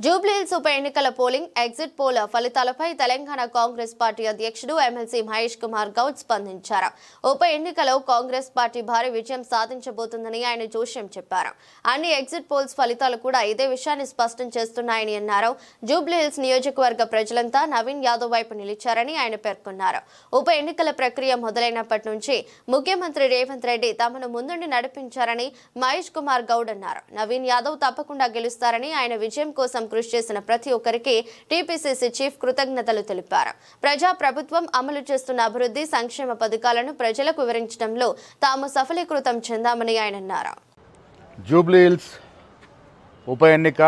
జూబ్లీహిల్స్ ఉప ఎన్నికల polling exit poll ఫలితాలపై తెలంగాణ కాంగ్రెస్ పార్టీ అధ్యక్షుడు ఎమ్మెల్సీ మహేష్ కుమార్ గౌడ్ స్పందించారు. ఉప ఎన్నికలో కాంగ్రెస్ పార్టీ భారీ విజయం సాధించబోతుందని ఆయన జోష్యం చెప్పారు. అన్ని ఎగ్జిట్ పోల్స్ ఫలితాలు కూడా ఇదే విషయాన్ని స్పష్టం చేస్తున్నాయని అన్నారు. జూబ్లీహిల్స్ నియోజకవర్గ ప్రజలంతా నవీన్ యాదవ్ వైపు నిలిచారని ఆయన పేర్కొన్నారు. ఉప ఎన్నికల ప్రక్రియ మొదలైనప్పటి నుంచి ముఖ్యమంత్రి రేవంత్ రెడ్డి తమను ముందుండి నడిపించారని మహేష్ కుమార్ గౌడ్ అన్నారు. నవీన్ యాదవ్ తప్పకుండా గెలుస్తారని ఆయన విజయం కోసం కృషి చేసిన ప్రతి ఒక్కరికి టీపీసీసీ చీఫ్ కృతజ్ఞతలు తెలిపారు. ప్రజా ప్రభుత్వం అమలు చేస్తున్న అభివృద్ధి సంక్షేమ పథకాలను ప్రజలకు వివరించడంలో తాము సఫలీకృతం చెందామని ఆయన అన్నారు. జూబ్లీహిల్స్ ఉప ఎన్నిక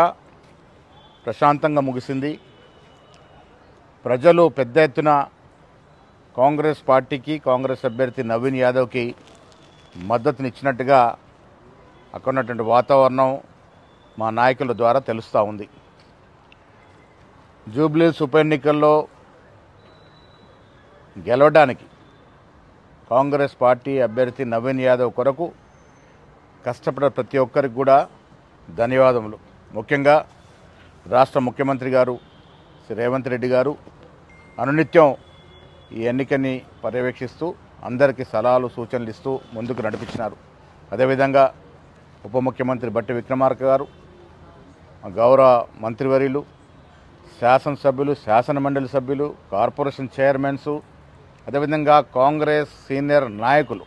ప్రశాంతంగా ముగిసింది. ప్రజలు పెద్ద ఎత్తున కాంగ్రెస్ పార్టీకి, కాంగ్రెస్ అభ్యర్థి నవీన్ యాదవ్కి మద్దతునిచ్చినట్టుగా అక్కడ ఉన్నటువంటి వాతావరణం మా నాయకుల ద్వారా తెలుస్తూ ఉంది. జూబ్లీహిల్స్ ఉప ఎన్నికల్లో గెలవడానికి కాంగ్రెస్ పార్టీ అభ్యర్థి నవీన్ యాదవ్ కొరకు కష్టపడే ప్రతి ఒక్కరికి కూడా ధన్యవాదములు. ముఖ్యంగా రాష్ట్ర ముఖ్యమంత్రి గారు శ్రీ రేవంత్ రెడ్డి గారు అనునిత్యం ఈ ఎన్నికని పర్యవేక్షిస్తూ అందరికీ సలహాలు సూచనలు ఇస్తూ ముందుకు నడిపించినారు. అదేవిధంగా ఉప ముఖ్యమంత్రి బట్టి విక్రమార్క గారు, గౌరవ మంత్రివర్యులు, శాసనసభ్యులు, శాసనమండలి సభ్యులు, కార్పొరేషన్ చైర్మన్స్, అదేవిధంగా కాంగ్రెస్ సీనియర్ నాయకులు,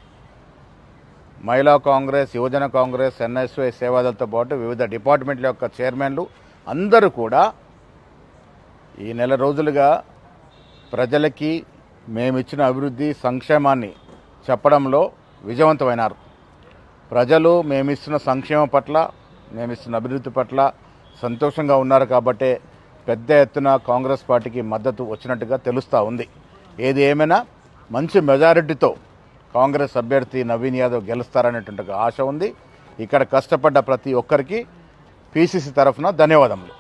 మహిళా కాంగ్రెస్, యువజన కాంగ్రెస్, ఎన్ఎస్వై సేవాదళతో పాటు వివిధ డిపార్ట్మెంట్ల యొక్క చైర్మన్లు అందరూ కూడా ఈ నెల రోజులుగా ప్రజలకి మేమిచ్చిన అభివృద్ధి సంక్షేమాన్ని చెప్పడంలో విజయవంతమైనారు. ప్రజలు మేమిస్తున్న సంక్షేమం పట్ల, మేమిస్తున్న అభివృద్ధి పట్ల సంతోషంగా ఉన్నారు. కాబట్టే పెద్ద ఎత్తున కాంగ్రెస్ పార్టీకి మద్దతు వచ్చినట్టుగా తెలుస్తూ ఉంది. ఏది ఏమైనా మంచి మెజారిటీతో కాంగ్రెస్ అభ్యర్థి నవీన్ యాదవ్ గెలుస్తారనేటువంటి ఆశ ఉంది. ఇక్కడ కష్టపడ్డ ప్రతి ఒక్కరికి పీసీసీ తరఫున ధన్యవాదములు.